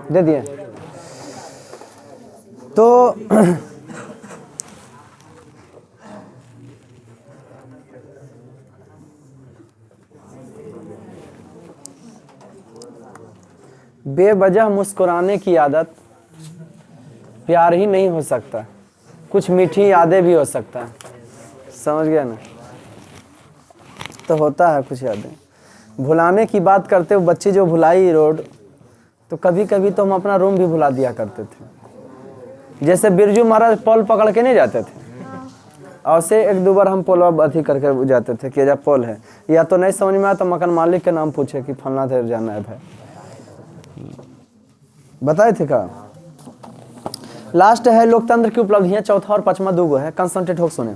दे दिए। तो बेवजह मुस्कुराने की आदत प्यार ही नहीं हो सकता, कुछ मीठी यादें भी हो सकता है। समझ गया ना? तो होता है कुछ यादें। भुलाने की बात करते हो, बच्ची जो भुलाई रोड, तो कभी कभी तो हम अपना रूम भी भुला दिया करते थे। जैसे बिरजू महाराज पोल पकड़ के नहीं जाते थे, और से एक दो बार हम पोल अथी करके जाते थे कि जब पोल है, या तो नहीं समझ में आया तो मकान मालिक के नाम पूछे कि फलना देर जाना है भाई, बताए थे का। लास्ट है लोकतंत्र की उपलब्धियां, चौथा और पांचवा दो है। कंसंट्रेट होकर सुने।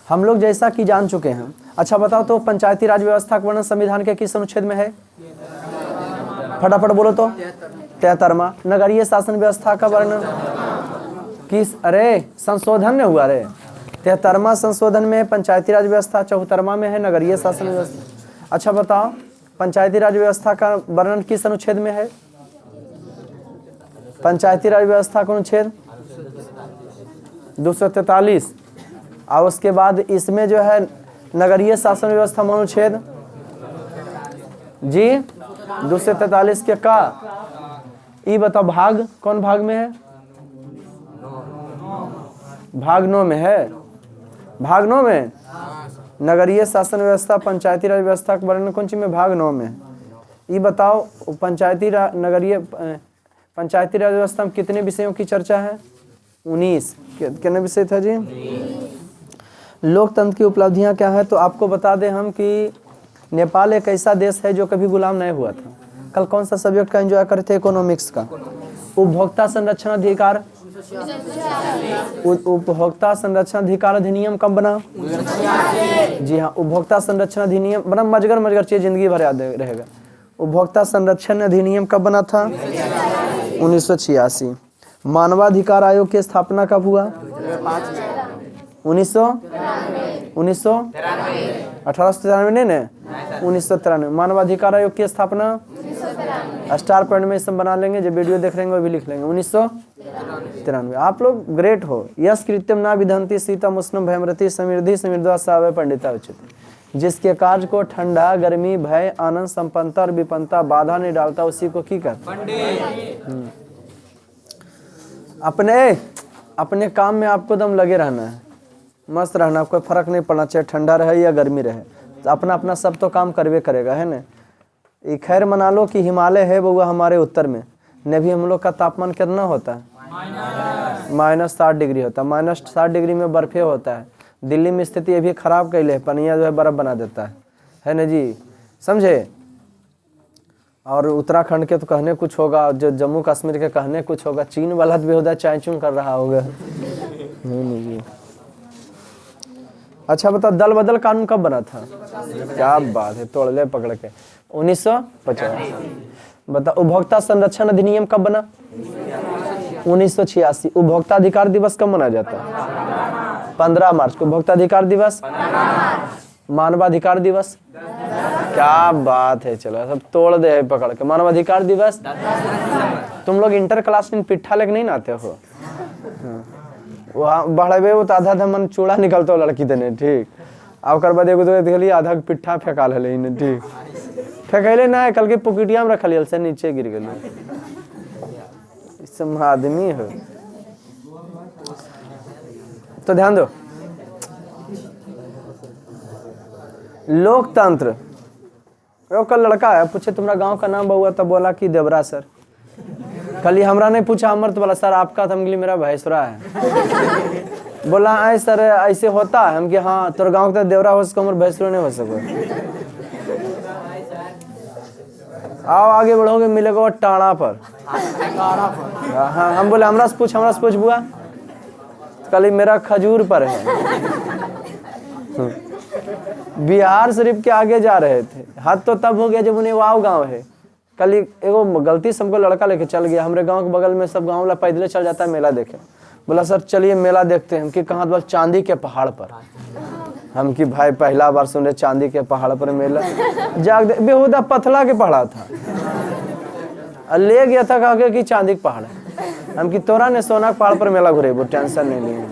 हम लोग जैसा कि जान चुके हैं। अच्छा बताओ तो पंचायती राज व्यवस्था का वर्णन संविधान के किस अनुच्छेद में है? फटाफट बोलो तो। 73वां। नगरीय शासन व्यवस्था का वर्णन किस, अरे संशोधन में हुआ रे। 73वां संशोधन में पंचायती राज व्यवस्था, 74वां में है नगरीय शासन व्यवस्था। अच्छा बताओ पंचायती राज व्यवस्था का वर्णन किस अनुच्छेद में है? पंचायती राज व्यवस्था का अनुच्छेद 243। और उसके बाद इसमें जो है नगरीय शासन व्यवस्था अनुच्छेद जी 243 के का। ये बताओ भाग कौन भाग में है? भाग 9 में है। भाग 9 में नगरीय शासन व्यवस्था पंचायती राज व्यवस्था का वर्णन कौन सी में? भाग 9 में। ये बताओ पंचायती राज व्यवस्था में कितने विषयों की चर्चा है? 19। कितने विषय था जी? लोकतंत्र की उपलब्धियां क्या है? तो आपको बता दें हम कि नेपाल एक ऐसा देश है जो कभी गुलाम नहीं हुआ था। कल कौन सा सब्जेक्ट का एंजॉय करे थे? इकोनॉमिक्स का। उपभोक्ता संरक्षण अधिकार, उपभोक्ता संरक्षण अधिकार अधिनियम कब बना? जी हाँ, उपभोक्ता संरक्षण अधिनियम बना। मजगर चीज जिंदगी भर याद रहेगा। उपभोक्ता संरक्षण अधिनियम कब बना था? 1986। मानवाधिकार आयोग की स्थापना कब हुआ? 1893 नहीं ना, 1993। मानवाधिकार आयोग की स्थापना स्टार पॉइंट में सब बना लेंगे, जो वीडियो देख लेंगे वो भी लिख लेंगे। 1993। आप लोग ग्रेट हो। यस कृत्यम ना विधंती सीता मुस्लिम भयमृति समृद्धि समृद्धा सावे पंडिता उचित। जिसके कार्य को ठंडा गर्मी भय आनंद संपन्नता और विपन्नता बाधा नहीं डालता, उसी को की कर अपने काम में आपको दम लगे रहना है, मस्त रहना। कोई फर्क नहीं पड़ना चाहिए ठंडा रहे या गर्मी रहे, तो अपना सब तो काम करवे करेगा, है ना। ये खैर मना लो कि हिमालय है वो हमारे उत्तर में, ने भी हम लोग का तापमान कितना होता है? -60 डिग्री होता है। -60 डिग्री में बर्फे होता है। दिल्ली में स्थिति ये भी खराब कैले, पनिया जो है बर्फ बना देता है ना जी, समझे। और उत्तराखंड के तो कहने कुछ होगा, जो जम्मू कश्मीर के कहने कुछ होगा। चीन वाला भी होता है, चाय कर रहा होगा। नहीं जी। अच्छा बताओ दल बदल कानून कब बना था? क्या बात है, तोड़ ले पकड़ के। 1950। बताओ उपभोक्ता संरक्षण अधिनियम कब बना? 1986। उपभोक्ता अधिकार दिवस कब मनाया जाता है? 15 मार्च को उपभोक्ता अधिकार दिवस। मानवाधिकार दिवस, क्या बात है, चलो सब तोड़ दे है पकड़ के। मानवाधिकार दिवस। तुम लोग इंटर क्लास में पिट्ठा लेके नहीं आते हो? वहाँ बढ़े वो तो आधा मन चूड़ा निकलता हो लड़की देने, ठीक। अब कर बाद एगो तो आधा पिट्ठा फेंका ले, ठीक। फेंकले ना कल के पुकिटिया में रखल से नीचे गिर गए। सब आदमी हो तो ध्यान दो। लोकतंत्र, कल लड़का है पूछे तुम्हारा गांव का नाम बहुआ, तब बोला कि देवरा सर। कल ही हमरा नहीं पूछा अमर, तो बोला सर आपका तो हमके मेरा भैंसुरा है। बोला आए सर ऐसे होता है? हम कि हाँ, तोर गांव का देवरा हो सको हमर भैंसुरा नहीं हो सको। आओ आगे बढ़ोगे मिलेगा वो टाड़ा पर। हाँ हम बोले हमरा से पूछ बुआ। कल मेरा खजूर पर है। बिहार शरीफ के आगे जा रहे थे, हाथ तो तब हो गया जब उन्हें वाव गांव है। कल एगो गलती से हमको लड़का लेके चल गया। हमारे गांव के बगल में सब गांव वाला पैदल चल जाता है मेला देखे। बोला सर चलिए मेला देखते हैं। हम कि कहाँ? बोला चांदी के पहाड़ पर। हम कि भाई पहला बार सुन चांदी के पहाड़ पर मेला। जाग बेहुदा पथला के पढ़ा था। और ले गया था कहा कि चांदी का पहाड़ है। हम कि तोरा ने सोना के पहाड़ पर मेला घुरे, वो टेंशन नहीं लिए।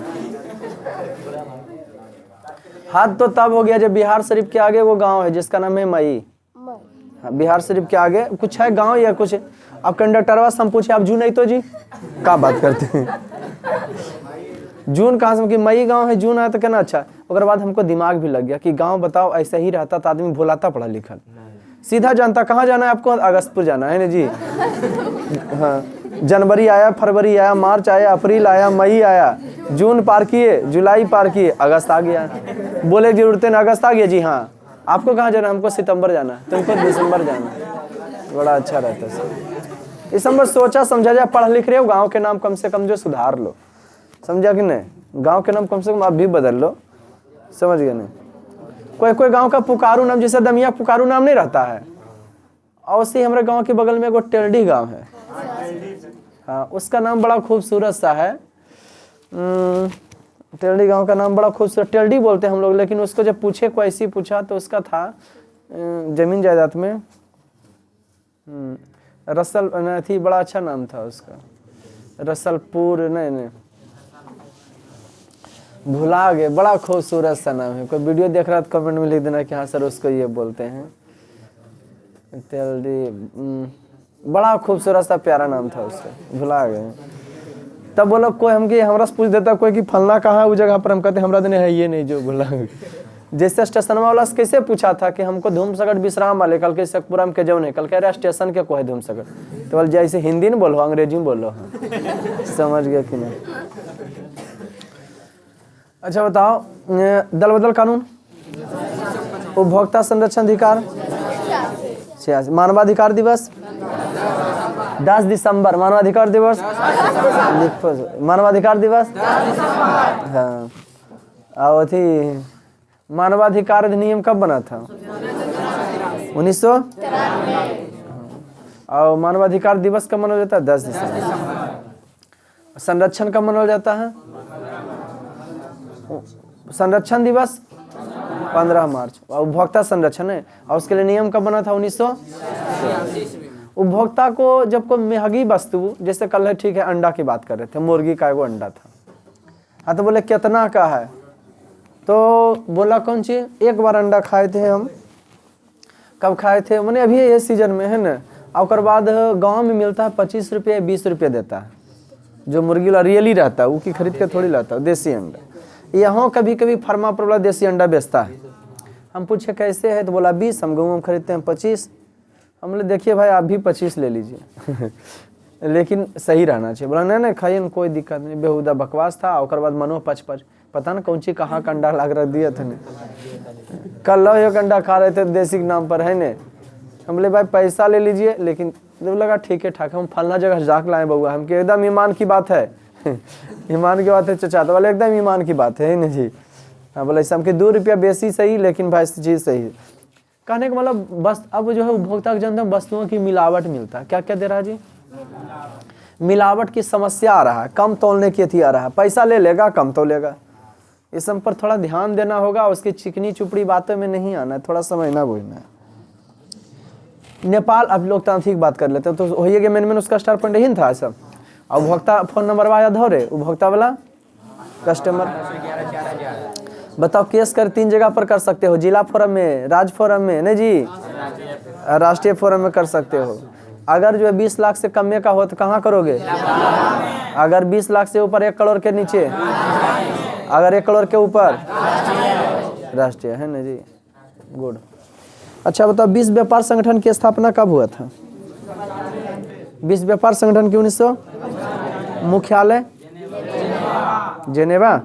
हाथ तो तब हो गया जब बिहार शरीफ के आगे वो गांव है जिसका नाम है मई। हाँ, बिहार शरीफ के आगे कुछ है गांव या कुछ। अब कंडक्टरवा से हम पूछे आप जू नहीं तो जी क्या बात करते हैं, जून कहाँ से कि मई गांव है, जून आया तो कहना अच्छा। उसके बाद हमको दिमाग भी लग गया कि गांव बताओ ऐसा ही रहता तो आदमी भुलाता पढ़ा लिखल, सीधा जानता कहाँ जाना है आपको, अगस्तपुर जाना है ना जी। हाँ, जनवरी आया, फरवरी आया, मार्च आया, अप्रैल आया, मई आया, जून पार किए, जुलाई पार किए, अगस्त आ गया। बोले जरूरत है ना, अगस्त आ गया जी हाँ। आपको कहाँ जाना, हमको सितंबर जाना है, तुमको दिसंबर जाना है। बड़ा अच्छा रहता है सर। इस समय सोचा समझा जाए, पढ़ लिख रहे हो गाँव के नाम कम से कम जो सुधार लो, समझा कि नहीं, गाँव के नाम कम से कम आप भी बदल लो, समझ गए नहीं। कोई कोई गांव का पुकारू नाम, जैसे दमिया पुकारू नाम नहीं रहता है, और उसी हमारे गांव के बगल में एक टेल्डी गांव है। हाँ, उसका नाम बड़ा खूबसूरत सा है। टेल्डी गांव का नाम बड़ा खूबसूरत, टेल्डी बोलते हैं हम लोग, लेकिन उसको जब पूछे कोई ऐसी पूछा तो उसका था जमीन जायदाद में रसल थी, बड़ा अच्छा नाम था उसका, रसलपुर नहीं भुला गए, बड़ा खूबसूरत सा नाम है। कोई वीडियो देख रहा है तो कमेंट में लिख देना कि हाँ सर उसको ये बोलते हैं तेल्डी। बड़ा खूबसूरत सा प्यारा नाम था उसका, भुला गए। तब बोलो कोई हमके हमरा से पूछ देता कोई कि फलना कहाँ है उस जगह पर, हम कहते हमरा देने है ये नहीं जो भुला गए। जैसे स्टेशन वाला से कैसे पूछा था कि हमको धूमसगढ़ विश्राम वाले, कल के शेखपुरा में के जो नहीं, कल कह रहा स्टेशन के को है धूमसगढ़, तो बोल जैसे हिंदी में बोलो अंग्रेजी में बोलो। समझ गया कि नहीं। अच्छा बताओ, दल बदल कानून, उपभोक्ता संरक्षण अधिकार, मानवाधिकार दिवस 10 दिसंबर, मानवाधिकार दिवस, मानवाधिकार दिवस। हाँ, और थी मानवाधिकार अधिनियम कब बना था, 1900। और मानवाधिकार दिवस कब मनाया जाता है, 10 दिसंबर। संरक्षण कब मनाया जाता है, संरक्षण दिवस 15 मार्च। उपभोक्ता संरक्षण है, और उसके लिए नियम कब बना था, 1900। उपभोक्ता को जब कोई महंगी वस्तु, जैसे कल है ठीक है अंडा की बात कर रहे थे, मुर्गी का एगो अंडा था, हाँ तो बोले कितना का है, तो बोला कौन चीज, एक बार अंडा खाए थे हम, कब खाए थे मैंने अभी ये सीजन में है ना। और बाद गांव में मिलता है 25 रुपये 20 रुपये देता है, जो मुर्गी वाला रियली रहता है वो की खरीद के थोड़ी लाता है, देसी अंडा। यहाँ कभी कभी फार्मा पर वाला देसी अंडा बेचता है। हम पूछे कैसे है, तो बोला 20, हम गाँव में खरीदते हैं 25। हम बोले देखिए भाई आप भी 25 ले लीजिए लेकिन सही रहना चाहिए। बोला नहीं खाइए कोई दिक्कत नहीं, बेहुदा बकवास था। और बाद मनो पच पता ना कौन सी कहाँ का अंडा लाग रख दिया था। कल एक अंडा खा रहे थे देसी के नाम पर है ने। हम बोले भाई पैसा ले लीजिए, लेकिन जब लगा ठीक है ठाक, हम फलना जगह जाक लाए बउआ, हमके एकदम ईमान की बात है ईमान की बात है चचा, तो बोले एकदम ईमान की बात है ना जी। हाँ बोले हमके 2 रुपया बेसी सही, लेकिन भाई चीज़ सही है। कहने का मतलब बस अब जो है उपभोक्ता के जनता वस्तुओं की मिलावट मिलता है, क्या क्या दे रहा है जी, मिलावट की समस्या आ रहा है, कम तोलने की थी आ रहा है, पैसा ले लेगा कम तोलेगा। इस सब पर थोड़ा ध्यान देना होगा, उसकी चिकनी चुपड़ी बातों में नहीं आना है, थोड़ा समझना बुझना है। नेपाल, अब लोकतांत्रिक बात कर लेते हैं तो होइए मेन उसका स्टार पॉइंट ही था सब। और उपभोक्ता फोन नंबर याद हो रहे, उपभोक्ता वाला कस्टमर, बताओ केस कर 3 जगह पर कर सकते हो, जिला फोरम में, राज्य फोरम में, नहीं जी राष्ट्रीय फोरम में कर सकते हो। अगर जो है 20 लाख से कम में का हो तो कहाँ करोगे, अगर 20 लाख से ऊपर 1 करोड़ के नीचे, अगर 1 करोड़ के ऊपर राष्ट्रीय है ना जी, गुड। अच्छा बताओ 20 व्यापार संगठन की स्थापना कब हुआ था, 20 व्यापार संगठन की 1900, मुख्यालय जेनेवा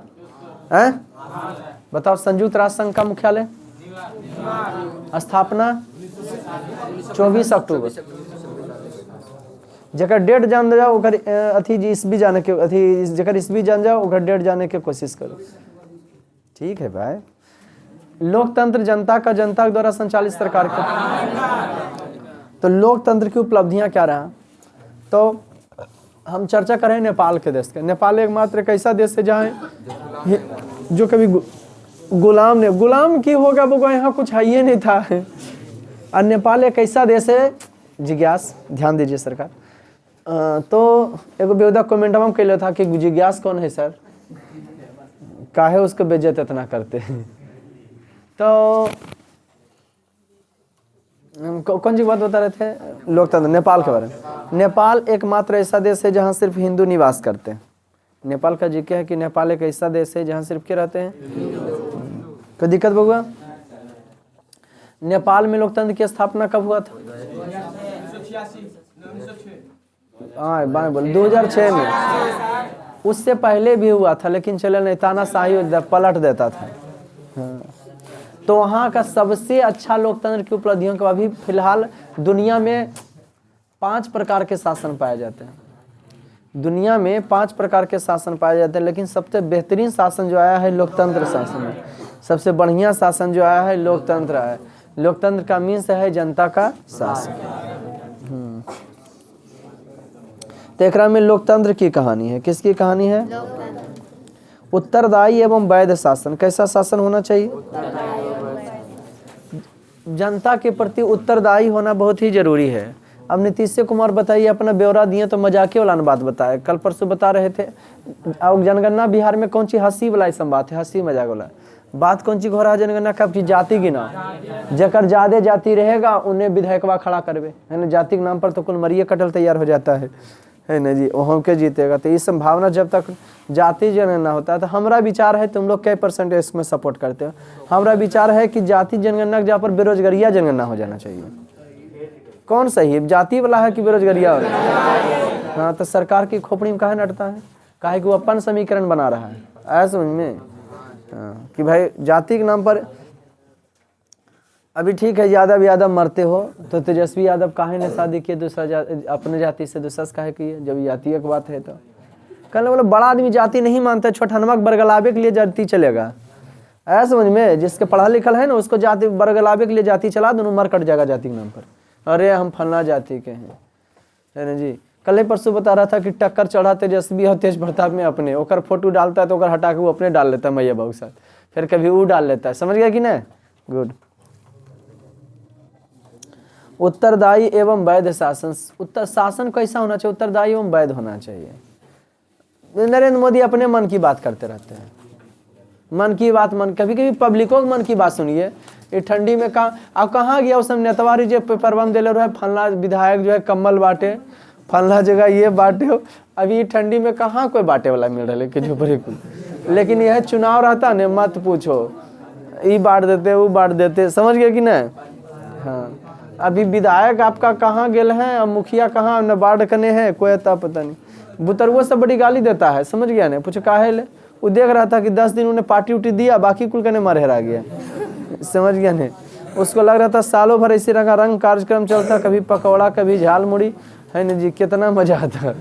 है। बताओ संयुक्त राष्ट्र संघ का मुख्यालय, स्थापना 24 अक्टूबर। जकर डेट जान जाओ अथी ईस्वी जाने के, अथी जकर ईस्वी जान जाओ ओकर डेट जाने के कोशिश करो, ठीक है भाई। लोकतंत्र जनता का, जनता के द्वारा संचालित सरकार का। तो लोकतंत्र की उपलब्धियां क्या रहा, तो हम चर्चा करें नेपाल के देश के। नेपाल एकमात्र एक ऐसा देश है जहाँ जो कभी गुलाम की होगा वो यहाँ कुछ है ही नहीं था। और नेपाल एक ऐसा देश है जिज्ञास, ध्यान दीजिए सरकार। तो एगो बेहुदा कमेंट हम कैले था कि जिज्ञास कौन है सर, काहे उसको बेइज्जत इतना करते हैं। तो कौन सी बात बता रहे थे? लोकतंत्र, नेपाल के बारे में। नेपाल एकमात्र ऐसा देश है जहाँ सिर्फ हिंदू निवास करते हैं। नेपाल का जिक्र है कि नेपाल एक ऐसा देश है जहाँ सिर्फ क्या रहते हैं, कोई दिक्कत बउआ? नेपाल में लोकतंत्र की स्थापना कब हुआ था? 2006 में। उससे पहले भी हुआ था लेकिन चले नहीं, तानाशाही पलट देता था। हाँ। तो वहाँ का सबसे अच्छा लोकतंत्र की उपलब्धियों का अभी फिलहाल दुनिया में 5 प्रकार के शासन पाए जाते हैं। दुनिया में 5 प्रकार के शासन पाए जाते हैं, लेकिन सबसे बेहतरीन शासन जो आया है लोकतंत्र शासन है। सबसे बढ़िया शासन जो आया है लोकतंत्र है। लोकतंत्र का मीन्स है जनता का शासन। तो एकरा में लोकतंत्र की कहानी है। किसकी कहानी है? उत्तरदायी एवं वैध शासन। कैसा शासन होना चाहिए? जनता के प्रति उत्तरदायी होना बहुत ही जरूरी है। अब नीतीश कुमार बताइए, अपना ब्यौरा दिए तो मजाके वाला बात बताए। कल परसों बता रहे थे अब जनगणना बिहार में कौन सी हंसी वाला ऐसा बात है, हंसी मजाक वाला बात कौन सी हो रहा है? जनगणना का जाति गिना, जकर ज्यादा जाति रहेगा उन्हें विधायकवा खड़ा करवे, है ना। जाति के नाम पर तो कुल मरिए कटल तैयार हो जाता है ना जी, वहाँ के जीतेगा। तो इस संभावना जब तक जाति जनगणना होता है, तो हमारा विचार है, तुम लोग कई % इसमें सपोर्ट करते हो? हमारा विचार है कि जाति जनगणना जहाँ पर बेरोजगारिया जनगणना हो जाना चाहिए। कौन सही है, जाति वाला है कि बेरोजगारिया? हाँ, तो सरकार की खोपड़ी में काहे नटता है? काहे कि वो अपन समीकरण बना रहा है, ऐसा समझ में। हाँ, कि भाई जाति के नाम पर अभी ठीक है, यादव मरते हो तो तेजस्वी यादव काहे ने शादी किए दूसरा अपने जाति से, दूसरा से काहे किए? जब जातीय की बात है तो कहने वाला बड़ा आदमी जाति नहीं मानता, छोटनवा बरगलावे के लिए जाति चलेगा, ऐसा समझ में। जिसके पढ़ा लिखल है ना उसको जाति बरगलावे के लिए जाति चला दो, मर कट जाएगा जाति के नाम पर। अरे हम फलना जाति के हैं, है ना जी। कल परसों बता रहा था कि टक्कर चढ़ा तेजस्वी और तेज प्रताप में अपने, ओकर फोटो डालता है तो ओकर हटा के वो अपने डाल लेता है मैया बाबू साथ, फिर कभी वो डाल लेता है। समझ गया कि नहीं? गुड। उत्तरदायी एवं वैध शासन। उत्तर शासन कैसा होना चाहिए? उत्तरदायी एवं वैध होना चाहिए। नरेंद्र मोदी अपने मन की बात करते रहते हैं, मन की बात। कभी कभी पब्लिकों के मन की बात सुनिए। ये ठंडी में अब कहाँ गया उस समय नेतवारी जो पेपर बम दिले रहे, फलना विधायक जो है कम्बल बांटे, फलना जगह ये बांटे हो। अभी ठंडी में कहाँ कोई बांटे वाला मिल रहा है, लेकिन झोपड़ी को। लेकिन यह चुनाव रहता न, मत पूछो, ये बांट देते वो बांट देते। समझ गए कि नहीं? हाँ, अभी विधायक आपका कहाँ गेल है, अब मुखिया कहाँ न बाढ़ कने हैं, कोई अता पता नहीं। बुतरुआ सब बड़ी गाली देता है, समझ गया नहीं? पूछो काहे ले? वो देख रहा था कि 10 दिन उन्हें पार्टी उटी दिया, बाकी कुल कने मरहरा गया। समझ गया नहीं? उसको लग रहा था सालों भर इसी रंग कार्यक्रम चलता, कभी पकौड़ा कभी झाल मुड़ी, है ना जी, कितना मजा आता।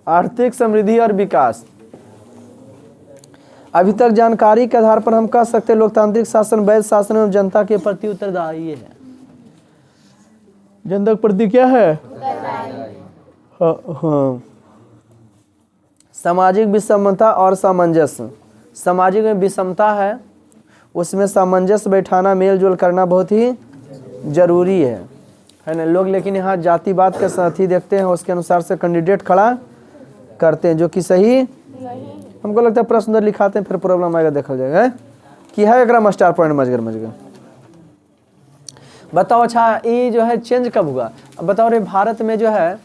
आर्थिक समृद्धि और विकास। अभी तक जानकारी के आधार पर हम कह सकते हैं लोकतांत्रिक शासन वैध शासन एवं जनता के प्रति उत्तरदायी है। जनता के प्रति क्या है? हाँ। सामाजिक विषमता और सामंजस्य। सामाजिक में विषमता है, उसमें सामंजस्य बैठाना, मेल जोल करना बहुत ही जरूरी है ना लोग। लेकिन यहाँ जातिवाद के साथ ही देखते हैं, उसके अनुसार से कैंडिडेट खड़ा करते हैं जो कि सही नहीं। हमको लगता है प्रश्न लिखाते हैं, फिर प्रॉब्लम आएगा, देखा जाएगा है? कि है एकरा स्टार पॉइंट मजगर। बताओ अच्छा, ये जो है चेंज कब हुआ? अब बताओ रे, भारत में जो है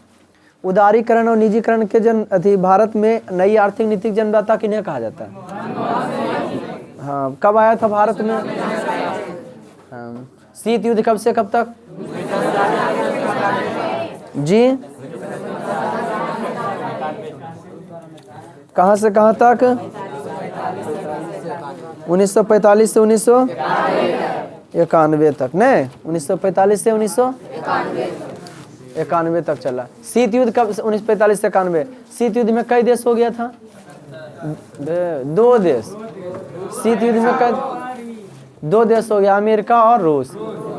उदारीकरण और निजीकरण के भारत में नई आर्थिक नीति जन्मदाता किन्हें कहा जाता है? हाँ, कब आया था भारत में? हाँ, शीत युद्ध कब से कब तक जी? कहाँ से कहाँ तक? 1945 से 1991 तक। नहीं, 1945 से 1991 तक चला। शीत युद्ध कब? 1945 से 91। शीत युद्ध में कई देश हो गया था? 2 देश। शीत युद्ध में कई 2 देश हो गया, अमेरिका और रूस।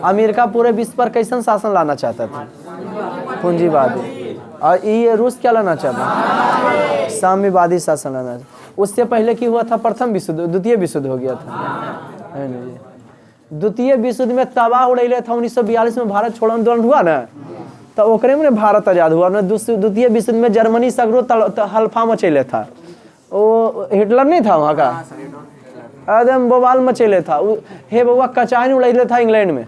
अमेरिका पूरे विश्व पर कैसन शासन लाना चाहता था? पूंजीवादी। और ये रूस क्या लाना चाहता? साम्यवादी शासन लाना। उससे पहले की हुआ था? प्रथम विश्व, द्वितीय विश्व हो गया था, है ना जी। द्वितीय विश्व युद्ध में तबाह उड़ैले था। 1942 में भारत छोड़ो आंदोलन हुआ ना, तो ओकरे में भारत आजाद हुआ। द्वितीय विश्व युद्ध में जर्मनी सगरो हल्फा मचैले था। वो हिटलर नहीं था वहाँ का, एकदम बवाल मचैले था। हे बउआ कचाइन उड़ैले था इंग्लैंड में।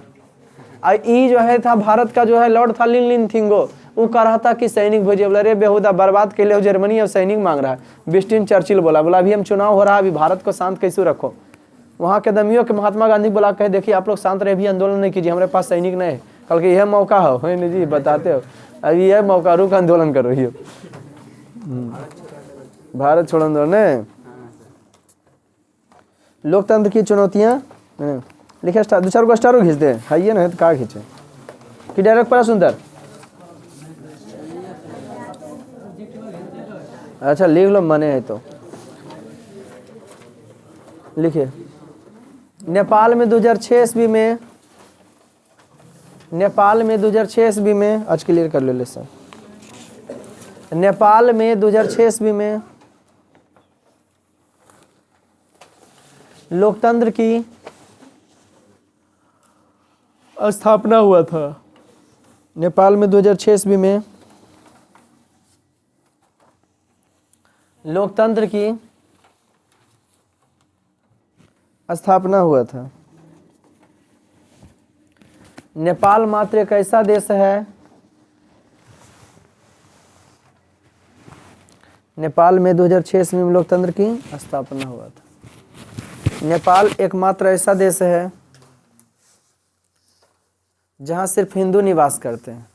ई जो है था भारत का जो है लॉर्ड था लिन थिंगो, वो कह रहा था कि सैनिक भेजे। बोला रे बेहुदा बर्बाद के लिए जर्मनी अब सैनिक मांग रहा है। विंस्टन चर्चिल बोला अभी हम चुनाव हो रहा है, अभी भारत को शांत कैसे रखो। वहाँ के दमियों के महात्मा गांधी बोला कहे देखिए आप लोग शांत रहे, भी आंदोलन नहीं कीजिए, हमारे पास सैनिक नहीं है। कल के यह मौका हो नहीं जी बताते हो, अभी यह मौका रुक आंदोलन करो। ये भारत छोड़ो आंदोलन है। लोकतंत्र की चुनौतियाँ लिखे, दो चार को स्टारो खींच दे है ना, तो कहाँ खींचे कि डायरेक्ट पड़ा सुंदर। अच्छा लिख लो, मने है तो लिखिए। नेपाल में 2006 ईस्वी में, नेपाल में 2006 ईस्वी में, आज क्लियर कर ले सर। नेपाल में 2006 ईस्वी में लोकतंत्र की स्थापना हुआ था। नेपाल में 2006 ईस्वी में लोकतंत्र की स्थापना हुआ था। नेपाल मात्र एक ऐसा देश है, नेपाल में 2006 ईस्वी में लोकतंत्र की स्थापना हुआ था। नेपाल एकमात्र ऐसा देश है जहां सिर्फ हिंदू निवास करते हैं।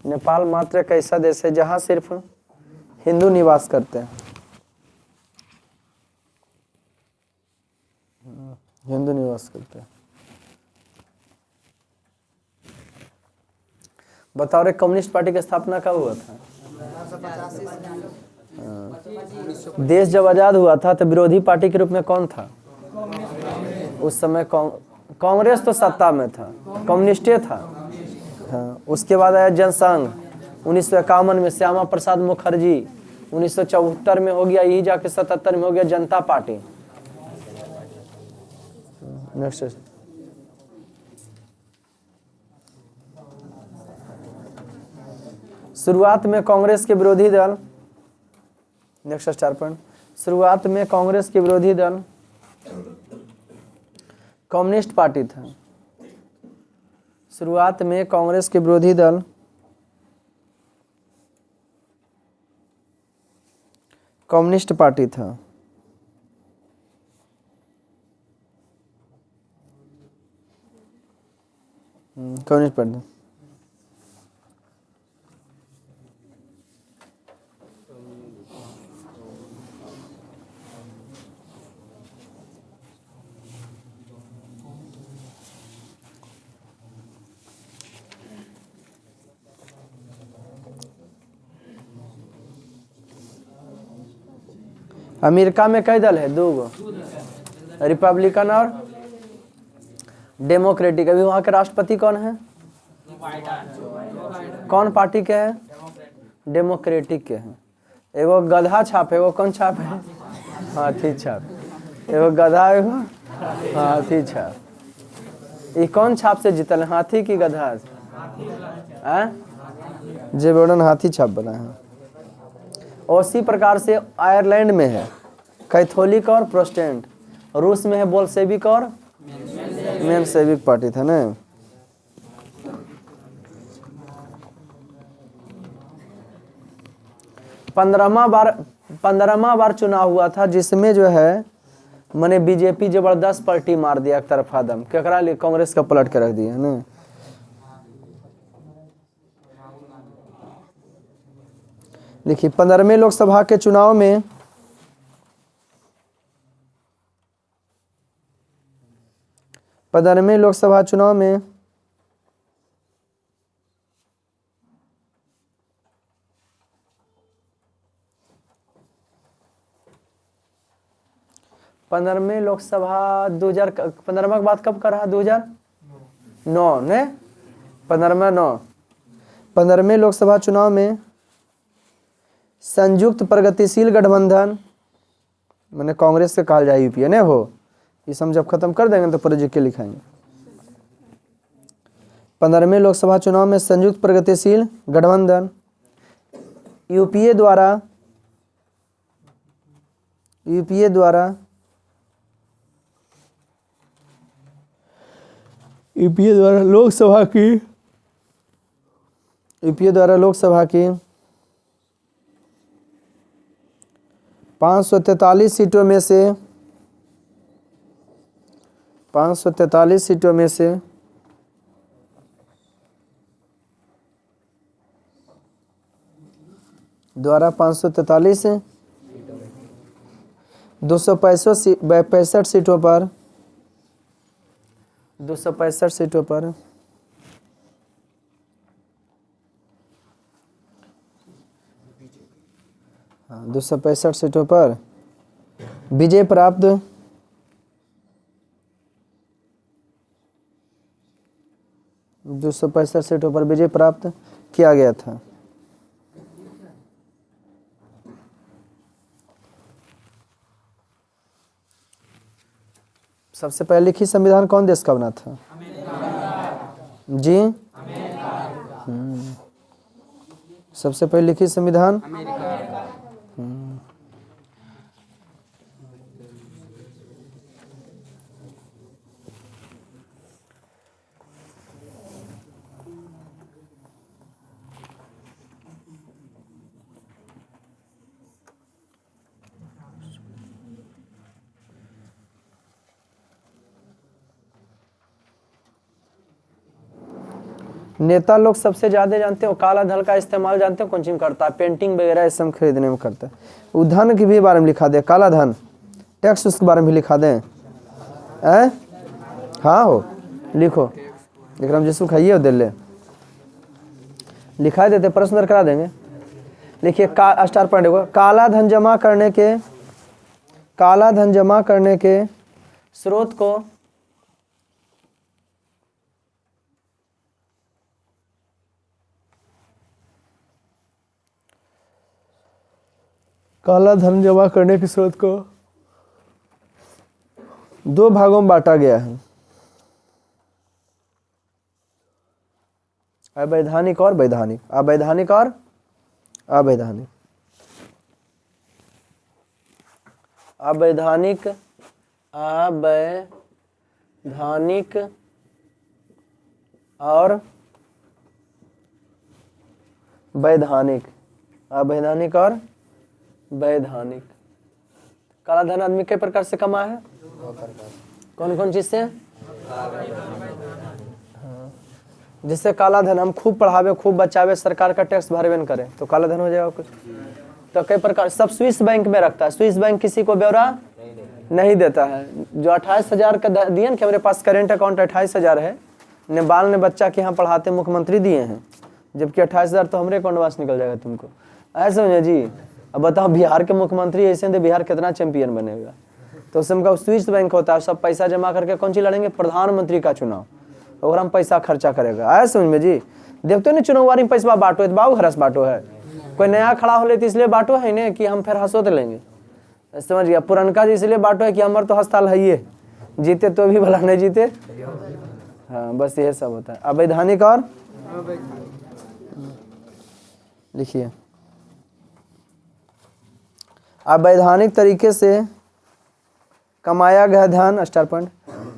नेपाल मात्र एक ऐसा देश है जहां सिर्फ हिंदू निवास करते हैं। हिंदू निवास करते हैं। बताओ रे, कम्युनिस्ट पार्टी की स्थापना कब हुआ था? देश जब आजाद हुआ था तो विरोधी पार्टी के रूप में कौन था उस समय? कांग्रेस तो सत्ता में था, कम्युनिस्टे था। हाँ, उसके बाद आया जनसंघ 1951 में, श्यामा प्रसाद मुखर्जी 1974 में हो गया, यही जाके 77 में हो गया जनता पार्टी। नेक्स्ट शुरुआत में कांग्रेस के विरोधी दल, नेक्स्ट स्टार पॉइंट, शुरुआत में कांग्रेस के विरोधी दल कम्युनिस्ट पार्टी था। शुरुआत में कांग्रेस के विरोधी दल कम्युनिस्ट पार्टी था। Communist party. अमेरिका में कई दल है? दो गो, रिपब्लिकन और डेमोक्रेटिक। अभी वहाँ के राष्ट्रपति कौन है? कौन पार्टी के है? डेमोक्रेटिक के हैं। एगो गधा छाप है, एगो कौन छाप है? हाथी छाप। एगो गधा, एगो हाथी छाप। ये कौन छाप से जीतल है, हाथी की गधा? जे बर्डन हाथी छाप बना है। उसी प्रकार से आयरलैंड में है कैथोलिक और प्रोटेस्टेंट। रूस में है बोल्शेविक और मेनशेविक पार्टी था ना। पंद्रहवां बार चुनाव हुआ था, जिसमें जो है मैंने बीजेपी जबरदस्त पलटी मार दिया एक तरफा दम। केकरा लिए? कांग्रेस का पलट के रख दिया ना। लिखिए, 15वें लोकसभा के चुनाव में लोकसभा चुनाव में पंद्रहवें लोकसभा 2015 के बाद कब कर रहा? 2009 ने 15वें लोकसभा चुनाव में संयुक्त प्रगतिशील गठबंधन मैंने कांग्रेस के कहा जाए यूपीए ने हो, ये हम जब खत्म कर देंगे तो पूरे जीके लिखाएंगे। 15वें लोकसभा चुनाव में संयुक्त प्रगतिशील गठबंधन यूपीए द्वारा लोकसभा की 543 सीटों में से 543 सीटों में से 265 सीटों पर 265 सीटों पर हाँ 265 सीटों पर विजय प्राप्त 265 सीटों पर विजय प्राप्त किया गया था। सबसे पहले लिखित संविधान कौन देश का बना था? जी सबसे पहले लिखित संविधान नेता लोग सबसे ज्यादा जानते हो काला धन का इस्तेमाल जानते हो कौन चीज करता है? पेंटिंग वगैरह इस सब खरीदने में करता है। वो धन के भी बारे में लिखा दे, काला धन टैक्स उसके बारे में भी लिखा दें। हाँ हो लिखो, विक्रम जिसको खाइए हो दिल्ली लिखा देते, प्रश्न करा देंगे। लिखिए स्टार पॉइंट को, काला धन जमा करने के स्रोत को दो भागों में बांटा गया है, अवैधानिक और वैधानिक। अवैधानिक और अवैधानिक। अवैधानिक और वैधानिक। अवैधानिक और वैधानिक। काला धन आदमी कई प्रकार से कमा है? कौन कौन चीज से? हाँ। जिससे काला धन हम खूब पढ़ावे, खूब बचावे, सरकार का टैक्स भरवे न करे तो काला धन हो जाएगा कुछ। तो कई प्रकार सब स्विस बैंक में रखता है। स्विस बैंक किसी को ब्यौरा नहीं देता है। जो 28,000 का दिए ना कि मेरे पास करेंट अकाउंट 28,000 है, नेपाल ने बच्चा के यहाँ पढ़ाते मुख्यमंत्री दिए हैं, जबकि 28,000 तो हमारे अकाउंट में निकल जाएगा तुमको। ऐसा समझे जी। अब बताओ बिहार के मुख्यमंत्री ऐसे थे, बिहार कितना चैंपियन बनेगा। तो उसमें का स्विस बैंक होता है, सब पैसा जमा करके कौन सी लड़ेंगे? प्रधानमंत्री का चुनाव, और हम पैसा खर्चा करेगा। आया समझ में जी। देखते हो ना चुनाव में पैसा बांटो तो बाबू हरस बांटो है, कोई नया खड़ा हो ले तो इसलिए बांटो है ना कि हम फिर हंसोते लेंगे, समझ गया। पुरनका जी इसलिए बांटो है कि हमारे तो हस्ताल है, ये जीते तो भी भला नहीं जीते। हाँ बस यही सब होता है। अवैधानिक और लिखिए, अवैधानिक तरीके से कमाया गया धन, स्टार पॉइंट,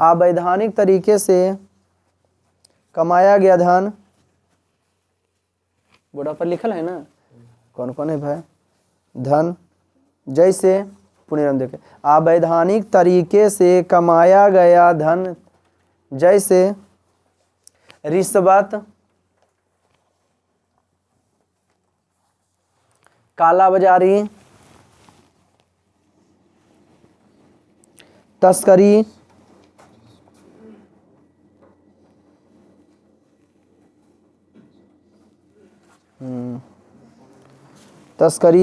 अवैधानिक तरीके से कमाया गया धन, बोर्ड पर लिखल है ना, कौन कौन है भाई? धन जैसे पुण्यराम देखे, अवैधानिक तरीके से कमाया गया धन जैसे रिश्वत, कालाबाजारी, तस्करी,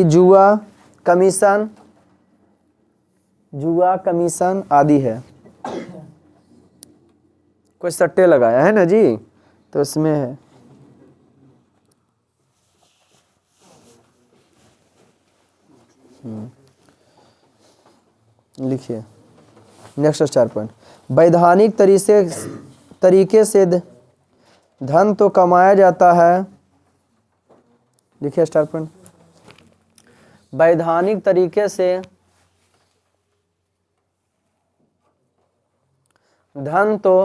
जुआ, कमीशन आदि है। कोई सट्टे लगाया है ना जी, तो इसमें है। लिखिए नेक्स्ट 4 पॉइंट। वैधानिक तरीके से धन तो कमाया जाता है। लिखिए स्टार पॉइंट। वैधानिक तरीके से धन तो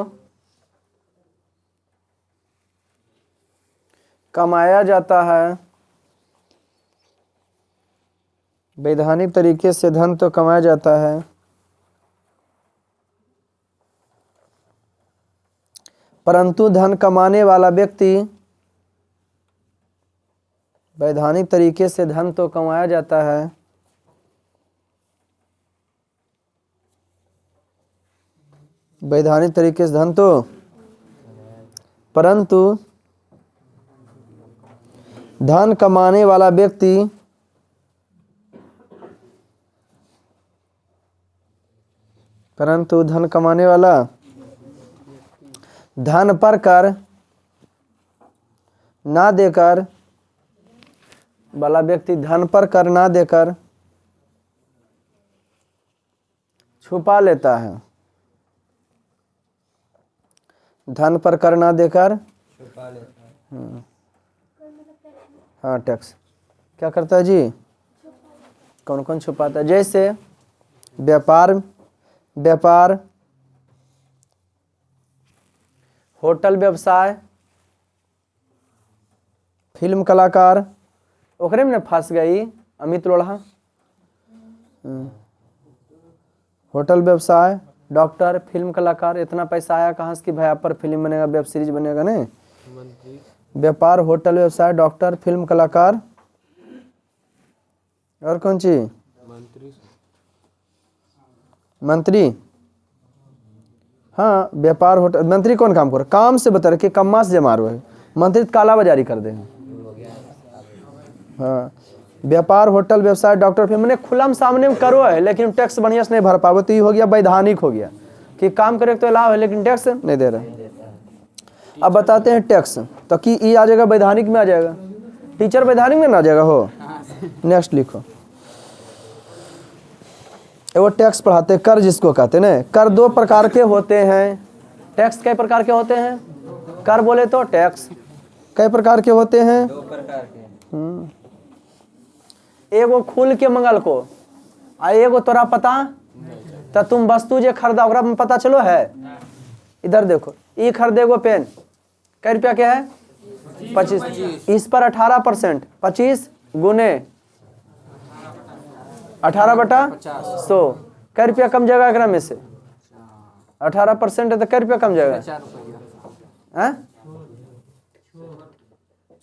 कमाया जाता है। वैधानिक तरीके से धन तो कमाया जाता है, परंतु धन कमाने वाला व्यक्ति, वैधानिक तरीके से धन तो कमाया जाता है, वैधानिक तरीके से धन तो, परंतु धन कमाने वाला व्यक्ति धन पर कर ना देकर, वाला व्यक्ति धन पर कर ना देकर छुपा लेता है। धन पर कर ना देकर छुपा लेता है। हाँ टैक्स क्या करता है जी? कौन कौन छुपाता है? जैसे व्यापार, होटल व्यवसाय, फिल्म कलाकार, ओकरे में फंस गई अमित लोढ़ा। होटल व्यवसाय, डॉक्टर, फिल्म कलाकार, इतना पैसा आया कहाँ से कि भाई आप पर फिल्म बनेगा, वेब सीरीज बनेगा? नहीं। व्यापार, होटल व्यवसाय, डॉक्टर, फिल्म कलाकार और कौन सी? मंत्री। हाँ व्यापार, होटल, मंत्री कौन काम कर? काम से बता रहे कि कम्मा से जमा रहे, मंत्री तो काला बाजारी कर देंगे। हाँ व्यापार, होटल व्यवसाय, डॉक्टर, फिल्म, मैंने खुलम सामने में करो है लेकिन टैक्स बढ़िया से नहीं भर पाओ, तो ये हो गया वैधानिक हो गया कि काम करे तो लाभ है लेकिन टैक्स नहीं दे रहे। अब बताते हैं टैक्स, तो कि ये आ जाएगा वैधानिक में आ जाएगा, टीचर वैधानिक में ना आ जाएगा हो। नेक्स्ट लिखो। वो टैक्स पढ़ाते, कर जिसको कहते हैं। कर 2 प्रकार के होते हैं। टैक्स कई प्रकार के होते हैं? कर बोले तो टैक्स कई प्रकार के होते हैं? 2 प्रकार के। एगो खुल के मंगल को आ एगो तोरा पता, तो तुम वस्तु जे खरीदा ओकरा में पता चलो है। इधर देखो, ये खरीदे एगो पेन कै रुपया के है? 25। इस पर 18%, 25 गुने 18/100, कै रुपया कम जाएगा एकरा में से? 18% है तो कै रुपया कम जाएगा? 4 रुपया।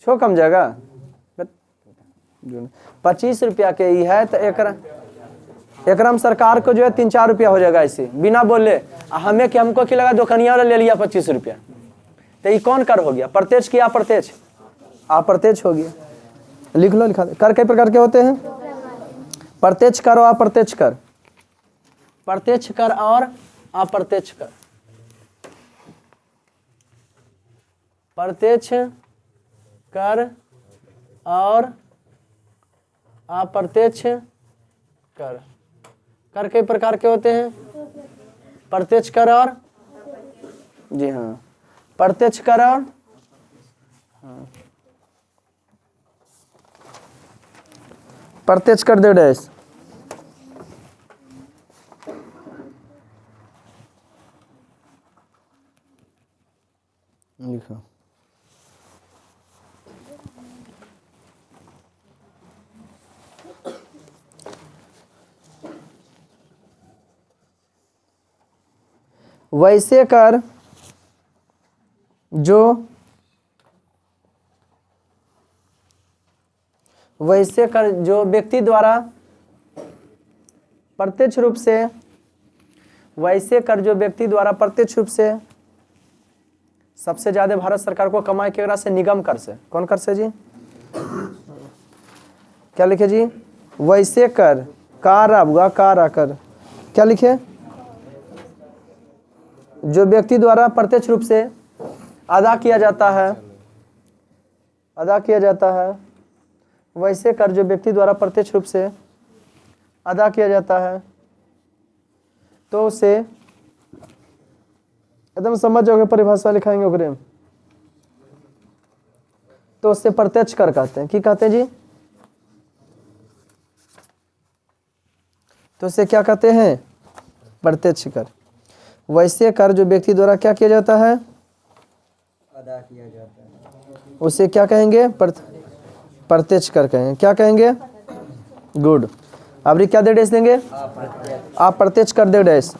छो कम जाएगा? 25 रुपया के ही है तो एकरा में सरकार को जो है 3-4 रुपया हो जाएगा ऐसे बिना बोले। हमें कि हमको क्या लगा दुकानिया वाला ले लिया 25 रुपया, तो ये कौन कर हो गया? प्रत्यक्ष की अप्रत्यक्ष? अप्रत्यक्ष हो गया। लिख लो, लिखा दे। कर कई प्रकार के होते हैं? प्रत्यक्ष कर और अप्रत्यक्ष कर। प्रत्यक्ष कर और अप्रत्यक्ष कर। प्रत्यक्ष कर और अप्रत्यक्ष कर। कर कई प्रकार के होते हैं? प्रत्यक्ष कर और, जी हाँ, प्रत्यक्ष कर और, हाँ, प्रत्यक्ष कर दे डैश। लिखो। वैसे कर जो व्यक्ति द्वारा प्रत्यक्ष रूप से, वैसे कर जो व्यक्ति द्वारा प्रत्यक्ष रूप से सबसे ज्यादा भारत सरकार को कमाई केकरा से? निगम कर से। कौन कर से जी? क्या लिखे जी? वैसे कर, कारा हुआ, कारा कर, क्या लिखे? जो व्यक्ति द्वारा प्रत्यक्ष रूप से अदा किया जाता है, वैसे कर जो व्यक्ति द्वारा प्रत्यक्ष रूप से अदा किया जाता है, तो उसे एकदम समझ जाओगे, परिभाषा लिखाएंगे ओकरे में। तो उससे प्रत्यक्ष कर कहते हैं। की कहते हैं जी? तो उसे क्या कहते हैं? प्रत्यक्ष कर। वैसे कर जो व्यक्ति द्वारा क्या किया जाता है? अदा किया जाता है। उसे क्या कहेंगे? प्रत्यक्ष कर कहेंगे। क्या कहेंगे? गुड। अब क्या दे डैश देंगे? आप प्रत्यक्ष कर दे डैश।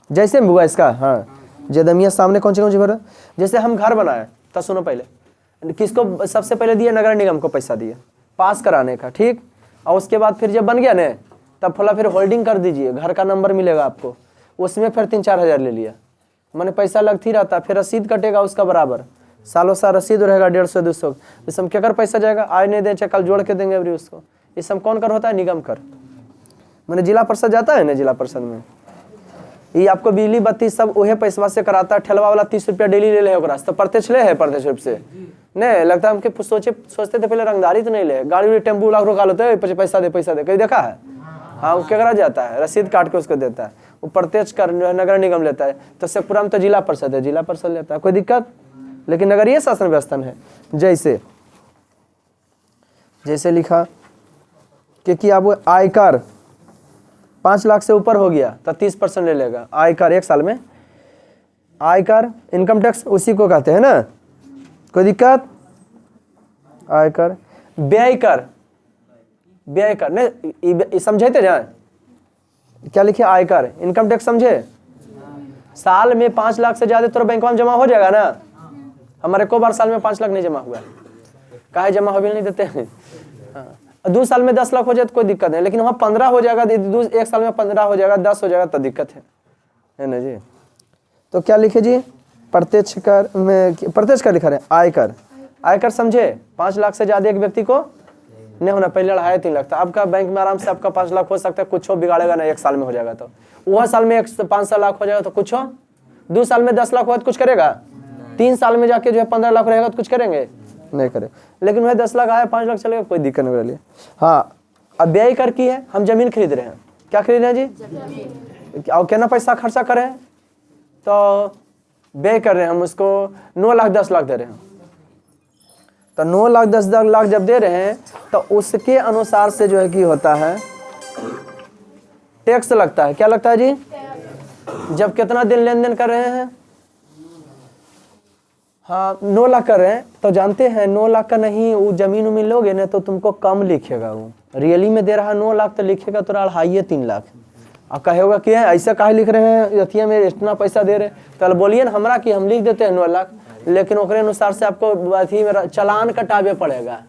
जैसे में हुआ इसका, हाँ जदमिया सामने कौन सी भरा? जैसे हम घर बनाए, तो सुनो पहले किसको सबसे पहले दिए? नगर निगम को पैसा दिए पास कराने का, ठीक। और उसके बाद फिर जब बन गया ना, तब बोला फिर होल्डिंग कर दीजिए, घर का नंबर मिलेगा आपको, उसमें फिर 3-4 हज़ार ले लिया। मैंने पैसा लगती रहता, फिर रसीद कटेगा उसका बराबर, सालों साल रसीद रहेगा 150-200। इस हम क्या कर पैसा जाएगा? आज नहीं दें, कल जोड़ के देंगे अभी उसको। इस सब कौन कर होता है? निगम कर। मैंने जिला परिषद जाता है ना, जिला परिषद में ये आपको बिजली बत्ती सब वही पैसा से कराता है। ठेलवा वाला 30 रुपया डेली ले ओकरा से, तो प्रत्यक्ष ले है प्रत्यक्ष रूप से नहीं लगता। हमके सोचते थे पहले रंगदारी तो नहीं ले, गाड़ी टेम्पू लाख रोका लेते हैं, पैसा दे कहीं देखा है? हाँ, वो क्या करा जाता है? रसीद काट के उसको देता है, वो प्रत्यक्ष कर नगर निगम लेता है। तो शेखपुरा में तो जिला परिषद है, जिला परिषद लेता है, कोई दिक्कत। लेकिन नगरीय शासन व्यवस्था है। जैसे लिखा कि अब आयकर 5 लाख से ऊपर हो गया तो 30% ले लेगा आयकर एक साल में। आयकर इनकम टैक्स उसी को कहते हैं ना, कोई दिक्कत? आयकर व्यय कर, व्यय कर नहीं समझे थे जाए क्या लिखे? आयकर इनकम टैक्स समझे? साल में 5 लाख से ज्यादा तो बैंक में जमा हो जाएगा ना। हमारे को बार साल में 5 लाख नहीं जमा हुआ, काहे जमा हो भी नहीं देते हैं। 2 साल में 10 लाख हो जाए तो कोई दिक्कत नहीं, लेकिन वहाँ 15 हो जाएगा, 1 साल में 15 हो जाएगा, 10 हो जाएगा तो दिक्कत है ना जी। तो क्या लिखे जी? प्रत्यक्ष कर में प्रत्यक्ष कर लिखा रहे आयकर। आयकर समझे? 5 लाख से ज्यादा एक व्यक्ति को नहीं होना, पहले 2.5-3 लाख था। आपका बैंक में आराम से आपका 5 लाख हो सकता है, कुछ हो बिगाड़ेगा ना, 1 साल में हो जाएगा। तो वह साल में 500 लाख हो जाएगा तो कुछ हो, 2 साल में 10 लाख हुआ तो कुछ करेगा, 3 साल में जाके जो है 15 लाख रहेगा तो कुछ करेंगे नहीं करे। लेकिन वह 10 लाख आया, 5 लाख चलेगा, कोई दिक्कत नहीं रही। हाँ, अब व्यय कर की है, हम जमीन खरीद रहे हैं। क्या खरीद रहे हैं जी? और कितना पैसा खर्चा करें तो व्यय कर रहे हैं हम उसको 9 लाख 10 लाख दे रहे हैं। तो 9 लाख 10 लाख जब दे रहे हैं तो उसके अनुसार से जो है कि होता है टैक्स लगता है। क्या लगता है जी? जब कितना दिन लेन देन कर रहे हैं, हाँ 9 लाख कर रहे हैं तो जानते हैं 9 लाख का नहीं, वो जमीन उमीन लोगे ना तो तुमको कम लिखेगा। वो रियली में दे रहा है 9 लाख तो लिखेगा तो 2.5-3 लाख। अब कहेगा कि ऐसा काहे लिख रहे हैं, अथिया में इतना पैसा दे रहे, तो बोलिए ना हमरा कि हम लिख देते हैं 9 लाख, लेकिन ओकरे अनुसार से आपको अथी में चालान कटावे पड़ेगा,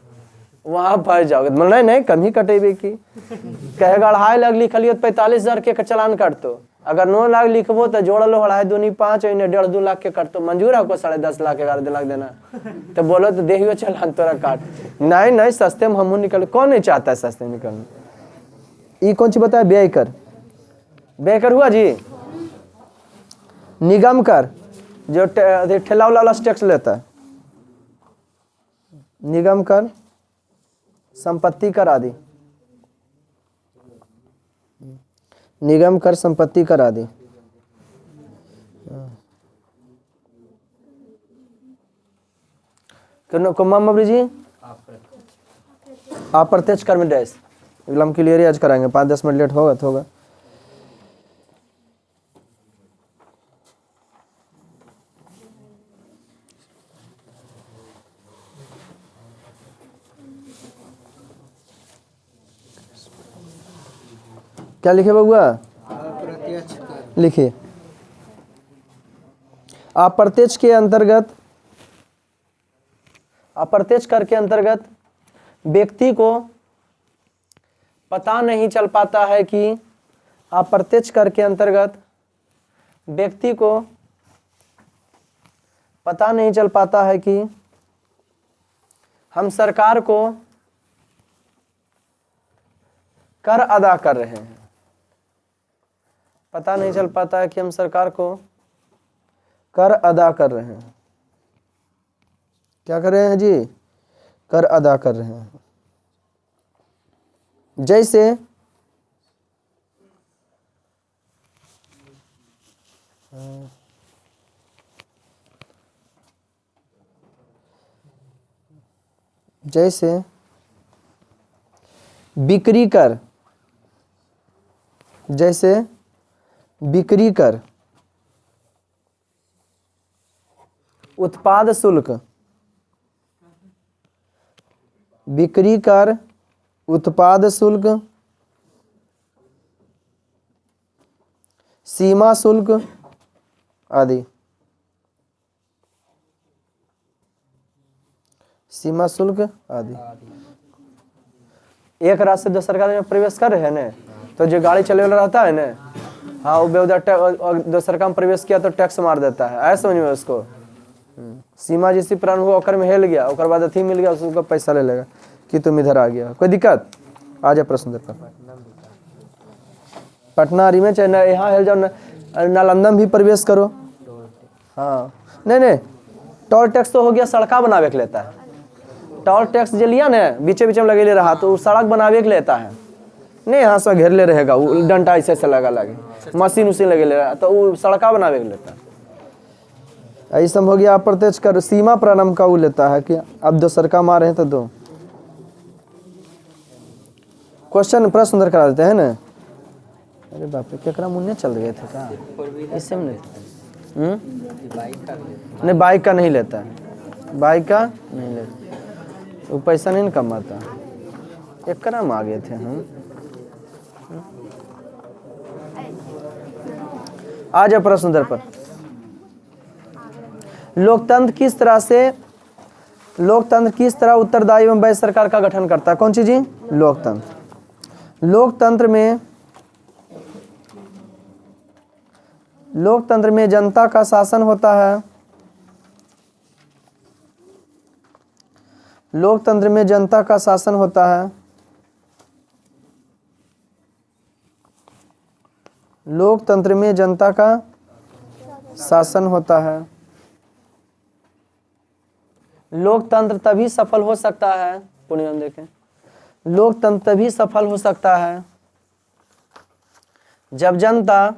वहाँ फंस जाओगे। मतलब नहीं कम ही कटेबे की, कहेगा 2.5 लाख लिखलिए तो 45,000 के चालान काटतो। अगर 9 लाख लिखबो तो जोड़ लो 2.5 दूनी 5 1.5-2 लाख के काटतो। मंजूर है आपको 10.5 लाख 11 लाख देना? तो बोलो तो देखियो चालान तोरा काट। नहीं सस्ते में हमू निकल, कौन नहीं चाहता है सस्ते निकलना। ये कौन सी बताया? व्यय कर। व्यय कर हुआ जी। निगम कर जो ठेला वाला टैक्स लेता है, निगम कर, संपत्ति कर आदि। निगम कर, संपत्ति कर आदि। कुमार जी आप प्रत्यक्ष कर में डैश हम क्लियर आज कराएंगे, 5-10 मिनट लेट होगा तो होगा। क्या लिखे बबुआ? लिखिए। अप्रत्यक्ष के अंतर्गत, अप्रत्यक्ष कर के अंतर्गत व्यक्ति को पता नहीं चल पाता है कि, अप्रत्यक्ष कर के अंतर्गत व्यक्ति को पता नहीं चल पाता है कि हम सरकार को कर अदा कर रहे हैं। पता नहीं चल पाता है कि हम सरकार को कर अदा कर रहे हैं। क्या कर रहे हैं जी? कर अदा कर रहे हैं। जैसे जैसे बिक्री कर, जैसे बिक्री कर, उत्पाद शुल्क, बिक्री कर, उत्पाद शुल्क, सीमा शुल्क आदि। सीमा शुल्क आदि। एक राज्य से दूसरे राज्य में प्रवेश कर रहे हैं ना, तो जो गाड़ी चले वाला रहता है ना, हाँ वो बेवजह दूसरे का में प्रवेश किया तो टैक्स मार देता है, ऐसा समझ में उसको। सीमा जिसी प्राण हुआ ओकर में हेल गया, ओकर बाद अथी मिल गया, उसको पैसा ले लेगा कि तुम इधर आ गया। कोई दिक्कत? आ जाए प्रश्न पर। पटना आरी में चाहे यहाँ हेल जाओ, नालंदा में भी प्रवेश करो। हाँ नहीं नहीं, टोल टैक्स तो हो गया, सड़का बनावे के लेता है। टोल टैक्स जो लिया ना बीचे बीचे में लगे ले रहा, तो वो सड़क बनावे के लेता है, नहीं यहाँ से घेर ले रहेगा, वो डंटा ऐसे से लगा लगे, मशीन उसी लगे ले रहा, तो वो सड़का बनावे के लेता है। ऐसा हो गया अप्रत्यक्ष कर। सीमा प्रारंभ का वो लेता है कि अब दो सरका मारे हैं तो दो। क्वेश्चन प्रश्न अंदर करा देते हैं ना। अरे बाप रे, केकरा मुन्ने चल गए थे क्या? इससे में नहीं, बाइक का नहीं लेता है, बाइक का नहीं लेता, वो पैसा नहीं कमाता। एक कराम आ गए थे हम। आ जाए प्रश्न उधर पर। लोकतंत्र किस तरह उत्तरदायी एवं वैध सरकार का गठन करता है? कौन सी जी? लोकतंत्र। लोकतंत्र में जनता का शासन होता है। लोकतंत्र में जनता का शासन होता है। लोकतंत्र में जनता का शासन होता है। लोकतंत्र तभी सफल हो सकता है, पुण्यम देखें, लोकतंत्र तभी सफल हो सकता है जब जनता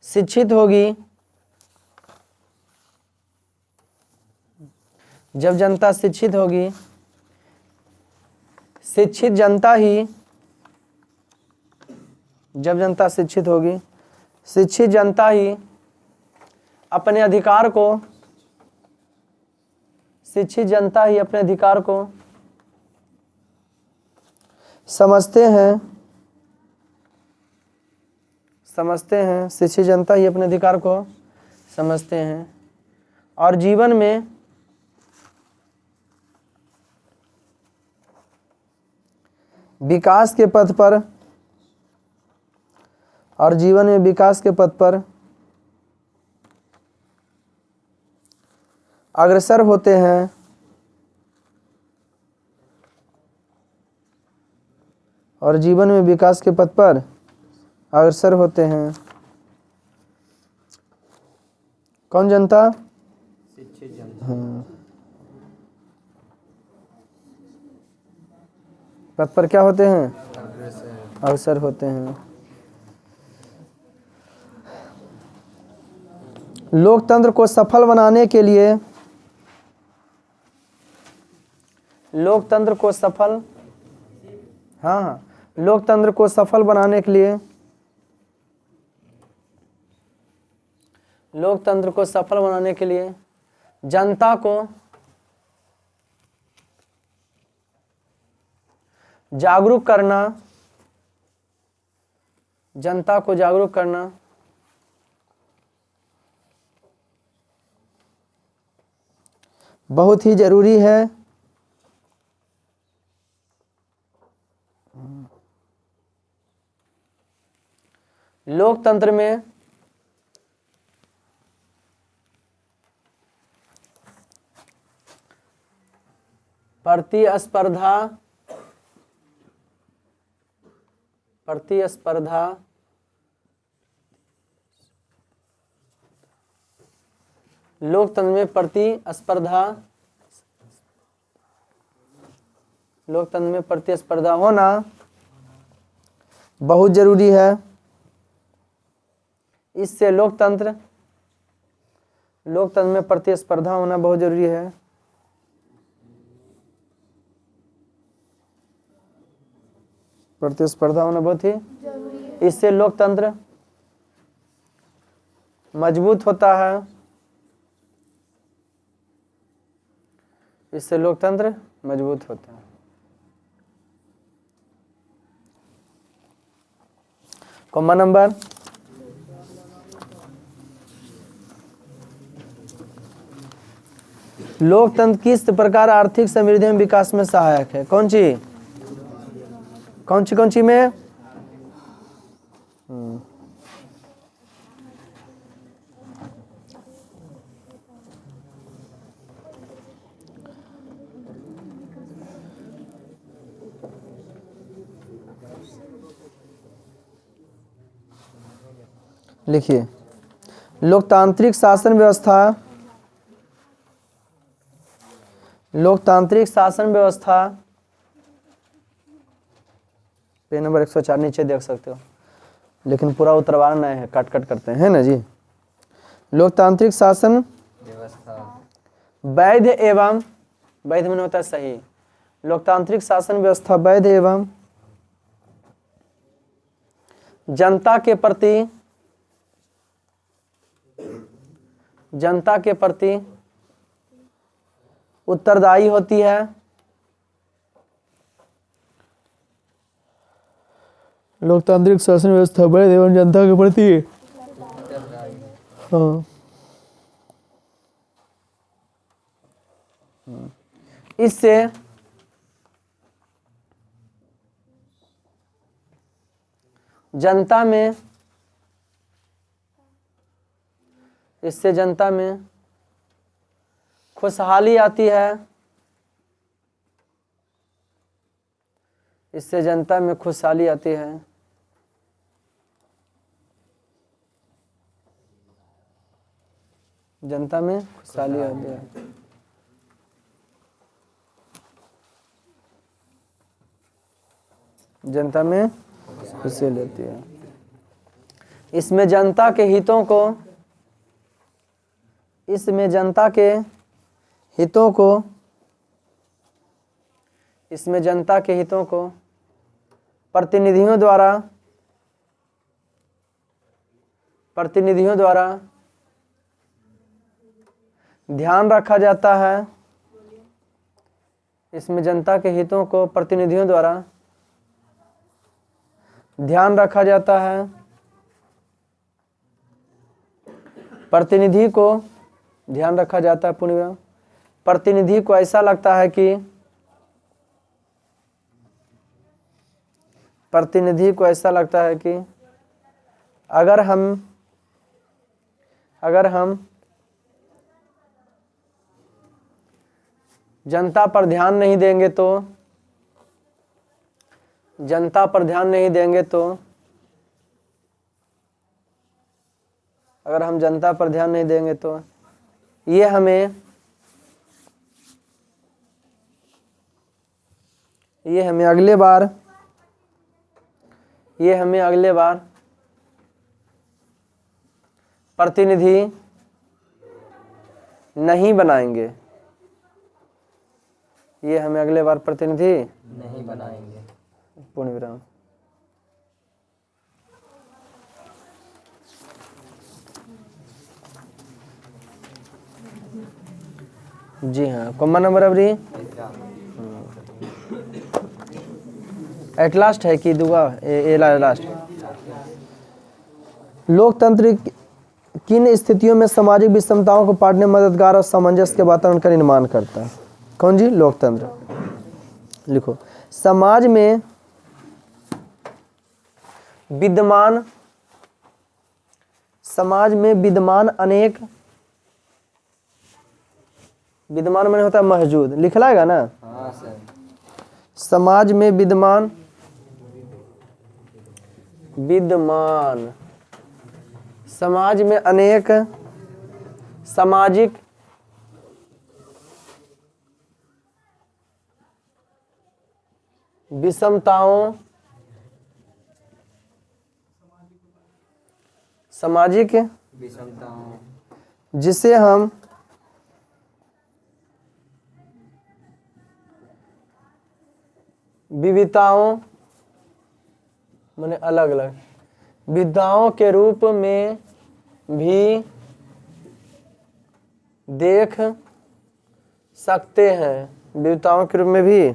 शिक्षित होगी, जब जनता शिक्षित होगी। शिक्षित जनता ही, जब जनता शिक्षित होगी, शिक्षित जनता ही अपने अधिकार को, शिक्षित जनता ही अपने अधिकार को समझते हैं, शिक्षित जनता ही अपने अधिकार को समझते हैं और जीवन में विकास के पथ पर, और जीवन में विकास के पथ पर अग्रसर होते हैं, और जीवन में विकास के पथ पर अग्रसर होते हैं। कौन जनता? शिक्षित जनता। हाँ। पथ पर क्या होते हैं? अग्रसर होते हैं। लोकतंत्र को सफल बनाने के लिए, लोकतंत्र को सफल, हाँ, लोकतंत्र को सफल बनाने के लिए, लोकतंत्र को सफल बनाने के लिए जनता को जागरूक करना, जनता को जागरूक करना बहुत ही जरूरी है। लोकतंत्र में प्रतिस्पर्धा, लोकतंत्र में प्रतिस्पर्धा होना बहुत जरूरी है। इससे लोकतंत्र में प्रतिस्पर्धा होना बहुत जरूरी है। प्रतिस्पर्धा होना बहुत ही इससे लोकतंत्र मजबूत होता है। इससे लोकतंत्र मजबूत होता है। कॉमा नंबर लोकतंत्र किस प्रकार आर्थिक समृद्धि एवं विकास में सहायक है? कौन सी में? लिखिए, लोकतांत्रिक शासन व्यवस्था पेज नंबर 104 नीचे देख सकते हो, लेकिन पूरा उतरवाना नहीं है, कट करते हैं ना जी। लोकतांत्रिक शासन व्यवस्था वैध एवं वैध में होता है सही। लोकतांत्रिक शासन व्यवस्था वैध एवं जनता के प्रति उत्तरदायी होती है। लोकतांत्रिक शासन व्यवस्था वैध एवं जनता के प्रति इससे जनता में खुशहाली आती है। इससे जनता में खुशहाली आती है। जनता में खुशहाली आती है। जनता में खुशी लेती है। इसमें जनता के हितों को प्रतिनिधियों द्वारा ध्यान रखा जाता है। इसमें जनता के हितों को प्रतिनिधियों द्वारा ध्यान रखा जाता है। प्रतिनिधि को ध्यान रखा जाता है। पूर्ण विराम। प्रतिनिधि को ऐसा लगता है कि अगर हम जनता पर ध्यान नहीं देंगे तो अगर हम जनता पर ध्यान नहीं देंगे तो ये हमें अगले बार प्रतिनिधि नहीं बनाएंगे। ये हमें अगले बार प्रतिनिधि नहीं बनाएंगे। पूर्ण विराम। जी हाँ, कॉमा नंबर अवरी एट लास्ट है कि दुआ ए लास्ट। लोकतंत्र किन स्थितियों में सामाजिक विषमताओं को पाटने मददगार और सामंजस्य के वातावरण का निर्माण करता है? कौन जी? लोकतंत्र। लिखो, समाज में विद्यमान माने होता है मौजूद। लिख लाएगा ना? हाँ सर। समाज में विद्यमान समाज में अनेक सामाजिक विषमताओं सामाजिक विषमताओं जिसे हम विविधताओं माने अलग अलग विविधताओं के रूप में भी देख सकते हैं, विविधताओं के रूप में भी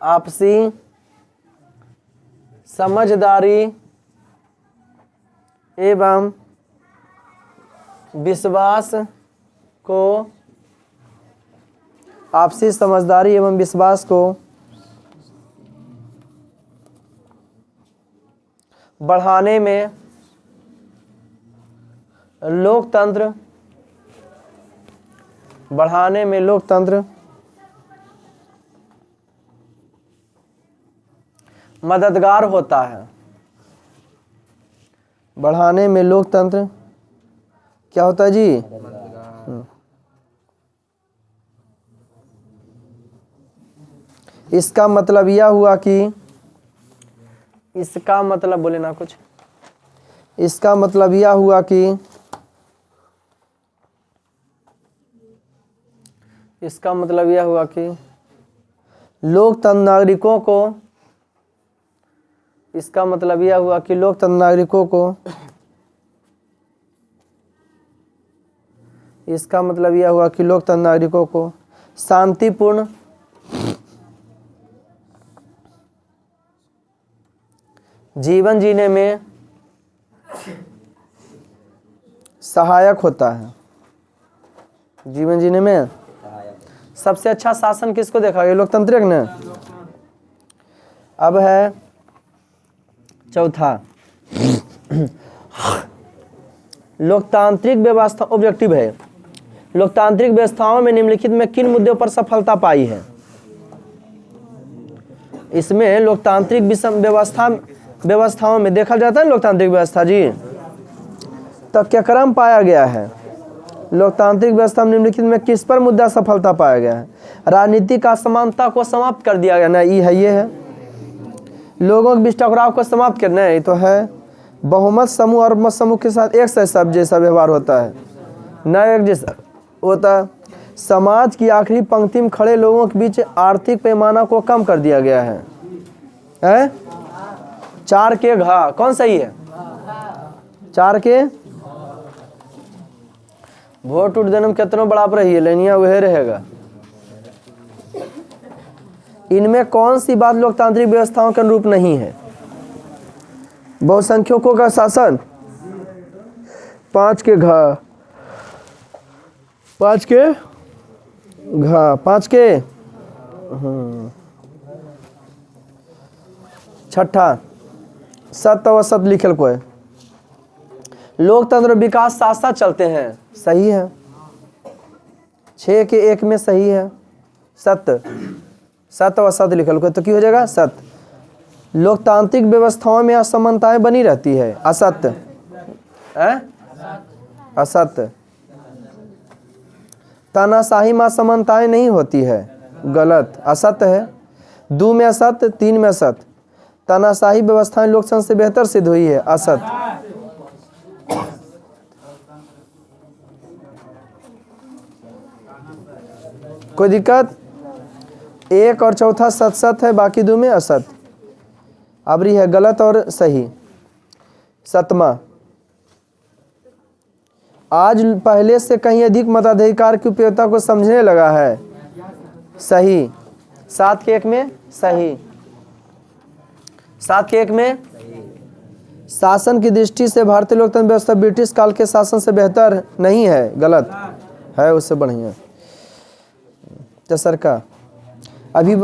आपसी समझदारी एवं विश्वास को आपसी समझदारी एवं विश्वास को बढ़ाने में लोकतंत्र मददगार होता है। बढ़ाने में लोकतंत्र क्या होता है जी? इसका मतलब यह हुआ कि इसका मतलब बोले ना कुछ, इसका मतलब यह हुआ कि इसका मतलब यह हुआ कि लोकतंत्र नागरिकों को इसका मतलब यह हुआ कि लोकतंत्र नागरिकों को इसका मतलब यह हुआ कि लोकतंत्र नागरिकों को शांतिपूर्ण जीवन जीने में सहायक होता है। जीवन जीने में सबसे अच्छा शासन किसको देखा गया? लोकतांत्रिक ने। अब है चौथा, लोकतांत्रिक व्यवस्था ऑब्जेक्टिव है। लोकतांत्रिक व्यवस्थाओं में निम्नलिखित में किन मुद्दों पर सफलता पाई है? इसमें लोकतांत्रिक व्यवस्थाओं में देखा जाता है लोकतांत्रिक व्यवस्था जी तथ्यक्रम पाया गया है। लोकतांत्रिक व्यवस्था में निम्नलिखित में किस पर मुद्दा सफलता पाया गया है? राजनीतिक असमानता को समाप्त कर दिया गया, ना ये है। लोगों के बीच टकराव को समाप्त करना है, ये तो है। बहुमत समूह और मत समूह के साथ एक सब जैसा व्यवहार होता है, न एक जैसा होता है। समाज की आखिरी पंक्ति में खड़े लोगों के बीच आर्थिक पैमाना को कम कर दिया गया है। 4 के घा कौन सही है? 4 के वोट उठ देने में कितना बराबर रही है, लेनिया वह रहेगा। इनमें कौन सी बात लोकतांत्रिक व्यवस्थाओं के अनुरूप नहीं है? बहुसंख्यकों का शासन 5 के घा 5 के घा 5 के छठा सत्य व सत्य लिखल को है। लोकतंत्र विकास साथ साथ चलते हैं, सही है। 6 के 1 में सही है। सत्य व सत्य लिखल को तो क्या हो जाएगा? सत्य। लोकतांत्रिक व्यवस्थाओं में असमानताएं बनी रहती है, असत्य असत्य। तानाशाही में असमानताएं नहीं होती है, गलत, असत्य है। 2 में असत्य, 3 में असत्य। तानाशाही व्यवस्थाएं लोकतंत्र से बेहतर सिद्ध हुई है, असत्य। कोई दिक्कत? 1 और चौथा सत्य है, बाकी 2 में असत्य। अबरी है गलत और सही। 7वां, आज पहले से कहीं अधिक मताधिकार की उपयोगिता को समझने लगा है, सही। 7 के 1 में सही। 7 के 1 में शासन की दृष्टि से भारतीय लोकतंत्र व्यवस्था ब्रिटिश काल के शासन से बेहतर नहीं है, गलत है, उससे बढ़िया। तेसर का अभी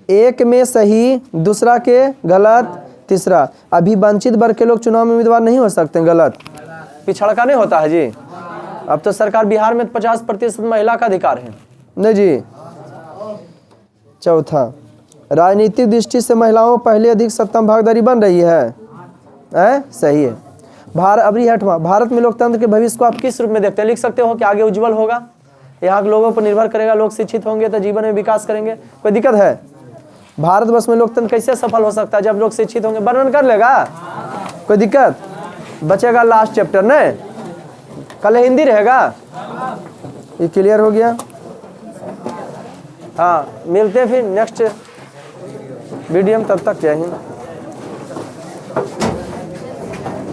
1 में सही, दूसरा के गलत, तीसरा अभी वंचित वर्ग के लोग चुनाव में उम्मीदवार नहीं हो सकते, गलत। पिछड़का नहीं होता है जी। अब तो सरकार बिहार में 50% महिला का अधिकार है, नहीं जी। चौथा, राजनीतिक दृष्टि से महिलाओं पहले अधिक सत्ता में भागीदारी बन रही है, सही है। अबरी 8वां, भारत में लोकतंत्र के भविष्य को आप किस रूप में देखते हैं? लिख सकते हो कि आगे उज्जवल होगा, यहाँ के लोगों पर निर्भर करेगा, लोग शिक्षित होंगे तो जीवन में विकास करेंगे। कोई दिक्कत है? भारतवर्ष में लोकतंत्र कैसे सफल हो सकता है जब लोग शिक्षित होंगे? वर्णन कर लेगा? कोई दिक्कत? बचेगा लास्ट चैप्टर नहीं, कल हिंदी रहेगा। ये क्लियर हो गया? हाँ, मिलते हैं फिर नेक्स्ट वीडियो में, तब तक जय हिंद।